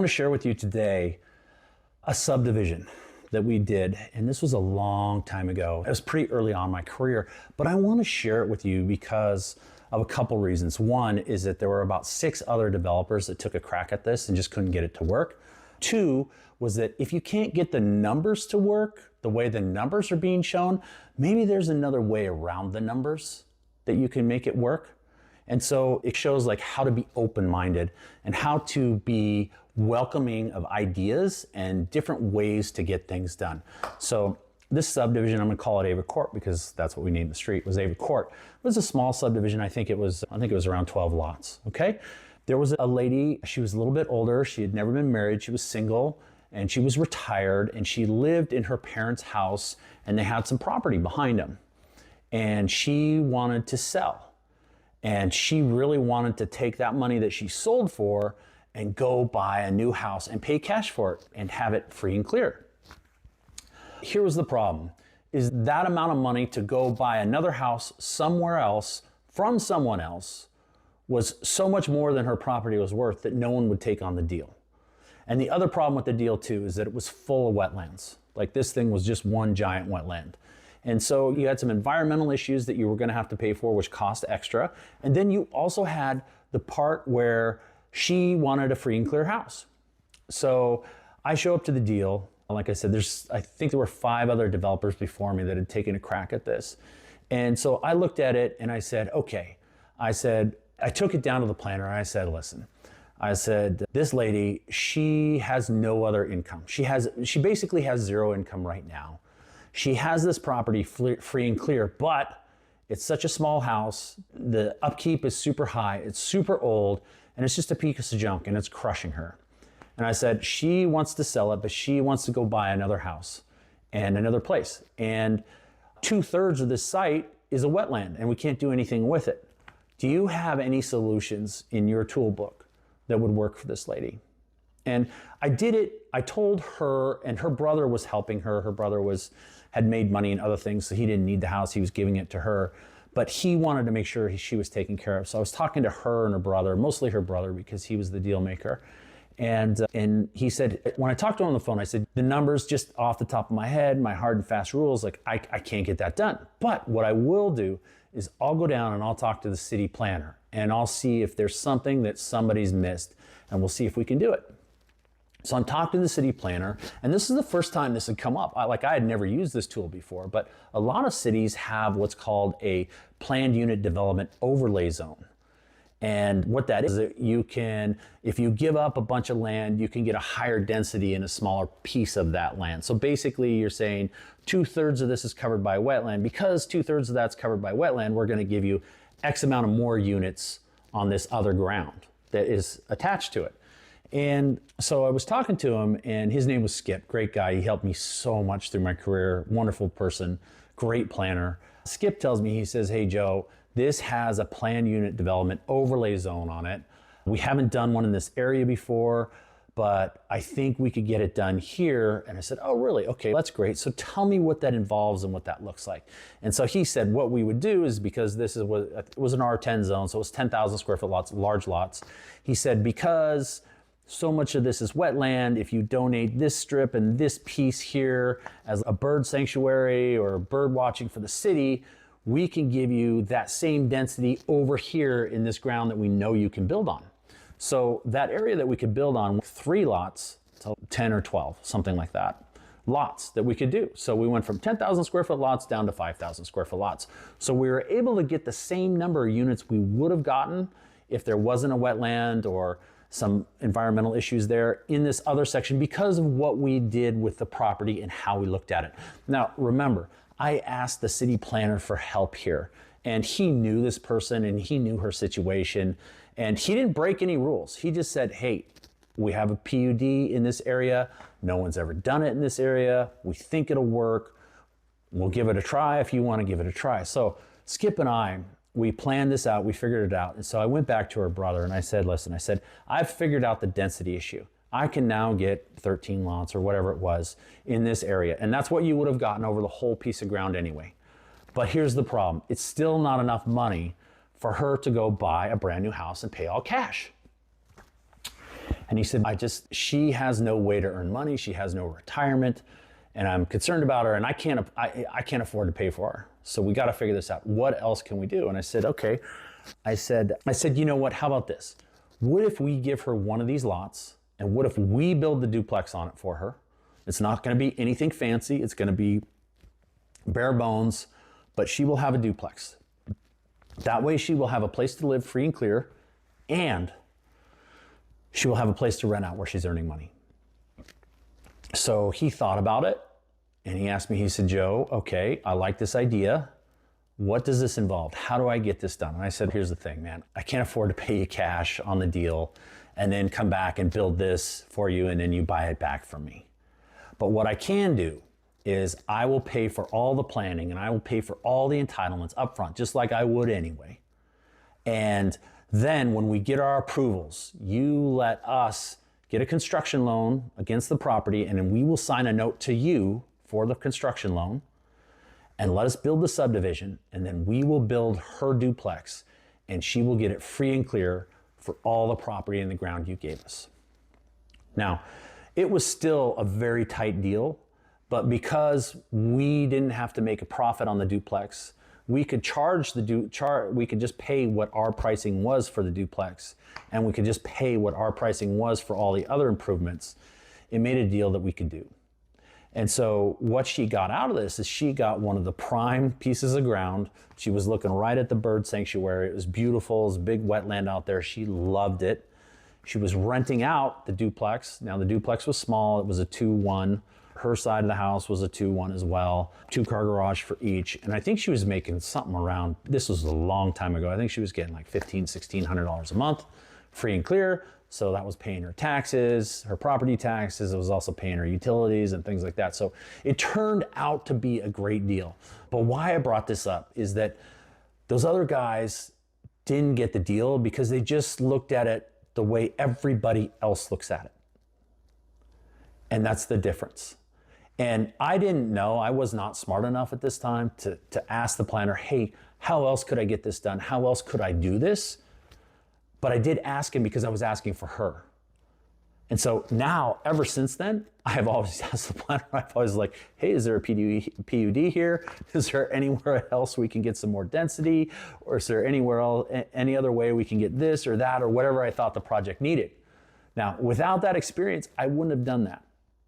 I want to share with you today a subdivision that we did, and this was a long time ago. It was pretty early on in my career, but I want to share it with you because of a couple reasons. One is that there were about 6 other developers that took a crack at this and just couldn't get it to work. 2 was that if you can't get the numbers to work the way the numbers are being shown, maybe there's another way around the numbers that you can make it work. And so it shows like how to be open-minded and how to be welcoming of ideas and different ways to get things done. So this subdivision, I'm gonna call it Ava Court because that's what we named the street, was Ava Court. It was a small subdivision. I think it was around 12 lots, okay? There was a lady, she was a little bit older. She had never been married. She was single and she was retired and she lived in her parents' house and they had some property behind them. And she wanted to sell. And she really wanted to take that money that she sold for and go buy a new house and pay cash for it and have it free and clear. Here was the problem, is that amount of money to go buy another house somewhere else from someone else was so much more than her property was worth that no one would take on the deal. And the other problem with the deal too is that it was full of wetlands. Like this thing was just one giant wetland. And so you had some environmental issues that you were gonna have to pay for, which cost extra. And then you also had the part where she wanted a free and clear house. So I show up to the deal. Like I said, I think there were 5 other developers before me that had taken a crack at this. And so I looked at it and I said, okay. I took it down to the planner and I said, listen, I said, this lady, she has no other income. She basically has 0 income right now. She has this property free and clear, but it's such a small house. The upkeep is super high. It's super old and it's just a piece of junk and it's crushing her. And I said, she wants to sell it, but she wants to go buy another house and another place. And 2/3 of this site is a wetland and we can't do anything with it. Do you have any solutions in your toolbook that would work for this lady? And I did it. I told her, and her brother was helping her. Her brother had made money in other things, so he didn't need the house. He was giving it to her, but he wanted to make sure she was taken care of. So I was talking to her and her brother, mostly her brother because he was the deal maker. And he said, when I talked to him on the phone, I said, the numbers just off the top of my head, my hard and fast rules, like I can't get that done. But what I will do is I'll go down and I'll talk to the city planner and I'll see if there's something that somebody's missed and we'll see if we can do it. So I'm talking to the city planner, and this is the first time this had come up. I had never used this tool before, but a lot of cities have what's called a planned unit development overlay zone. And what that is that you can, if you give up a bunch of land, you can get a higher density in a smaller piece of that land. So basically you're saying 2/3 of this is covered by wetland. Because 2/3 of that's covered by wetland, we're gonna give you X amount of more units on this other ground that is attached to it. And so I was talking to him and his name was Skip, great guy. He helped me so much through my career, wonderful person, great planner. Skip tells me, he says, hey Joe, this has a planned unit development overlay zone on it. We haven't done one in this area before, but I think we could get it done here. And I said, oh really? Okay, that's great. So tell me what that involves and what that looks like. And so he said, what we would do is, because it was an R10 zone, so it was 10,000 square foot lots, large lots. He said, because so much of this is wetland, if you donate this strip and this piece here as a bird sanctuary or bird watching for the city, we can give you that same density over here in this ground that we know you can build on. So that area that we could build on, 3 lots, so 10 or 12, something like that, lots that we could do. So we went from 10,000 square foot lots down to 5,000 square foot lots. So we were able to get the same number of units we would have gotten if there wasn't a wetland or some environmental issues there in this other section because of what we did with the property and how we looked at it. Now, remember, I asked the city planner for help here, and he knew this person and he knew her situation, and he didn't break any rules. He just said, hey, we have a PUD in this area. No one's ever done it in this area. We think it'll work. We'll give it a try if you want to give it a try. So Skip and I, we planned this out, we figured it out. And so I went back to her brother and I said, listen, I've figured out the density issue. I can now get 13 lots or whatever it was in this area. And that's what you would have gotten over the whole piece of ground anyway. But here's the problem. It's still not enough money for her to go buy a brand new house and pay all cash. And he said, she has no way to earn money. She has no retirement. And I'm concerned about her, and I can't afford to pay for her. So we got to figure this out. What else can we do? And I said, okay. I said, you know what? How about this? What if we give her one of these lots, and what if we build the duplex on it for her? It's not going to be anything fancy. It's going to be bare bones, but she will have a duplex. That way she will have a place to live free and clear, and she will have a place to rent out where she's earning money. So he thought about it, and he asked me, he said, Joe, okay, I like this idea. What does this involve? How do I get this done? And I said, here's the thing, man. I can't afford to pay you cash on the deal and then come back and build this for you and then you buy it back from me. But what I can do is I will pay for all the planning and I will pay for all the entitlements up front, just like I would anyway. And then when we get our approvals, you let us get a construction loan against the property, and then we will sign a note to you for the construction loan and let us build the subdivision, and then we will build her duplex and she will get it free and clear for all the property and the ground you gave us. Now, it was still a very tight deal, but because we didn't have to make a profit on the duplex, we could we could just pay what our pricing was for the duplex, and we could just pay what our pricing was for all the other improvements. It made a deal that we could do. And so what she got out of this is she got one of the prime pieces of ground. She was looking right at the bird sanctuary. It was beautiful. It was a big wetland out there. She loved it. She was renting out the duplex. Now the duplex was small. It was a 2-1. Her side of the house was a 2-1 as well. 2-car garage for each. And I think she was making something around, this was a long time ago, I think she was getting like $1,500, $1,600 a month, free and clear. So that was paying her taxes, her property taxes. It was also paying her utilities and things like that. So it turned out to be a great deal. But why I brought this up is that those other guys didn't get the deal because they just looked at it the way everybody else looks at it. And that's the difference. And I didn't know, I was not smart enough at this time to ask the planner, hey, how else could I get this done? How else could I do this? But I did ask him because I was asking for her. And so now, ever since then, I have always asked the planner, I've always like, hey, is there a PUD here? Is there anywhere else we can get some more density? Or is there anywhere else, any other way we can get this or that or whatever I thought the project needed? Now, without that experience, I wouldn't have done that.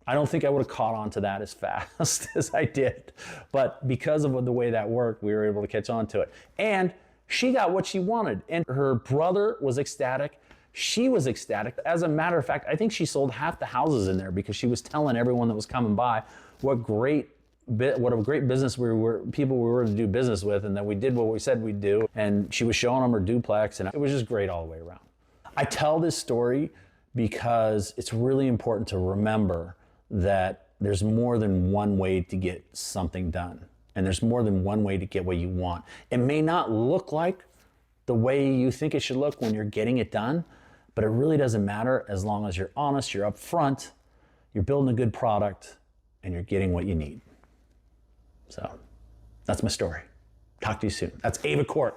I don't think I would have caught on to that as fast as I did. But because of the way that worked, we were able to catch on to it. And she got what she wanted. And her brother was ecstatic. She was ecstatic. As a matter of fact, I think she sold half the houses in there because she was telling everyone that was coming by what a great business people we were to do business with, and that we did what we said we'd do. And she was showing them her duplex, and it was just great all the way around. I tell this story because it's really important to remember that there's more than one way to get something done. And there's more than one way to get what you want. It may not look like the way you think it should look when you're getting it done, but it really doesn't matter as long as you're honest, you're upfront, you're building a good product, and you're getting what you need. So that's my story. Talk to you soon. That's Ava Court.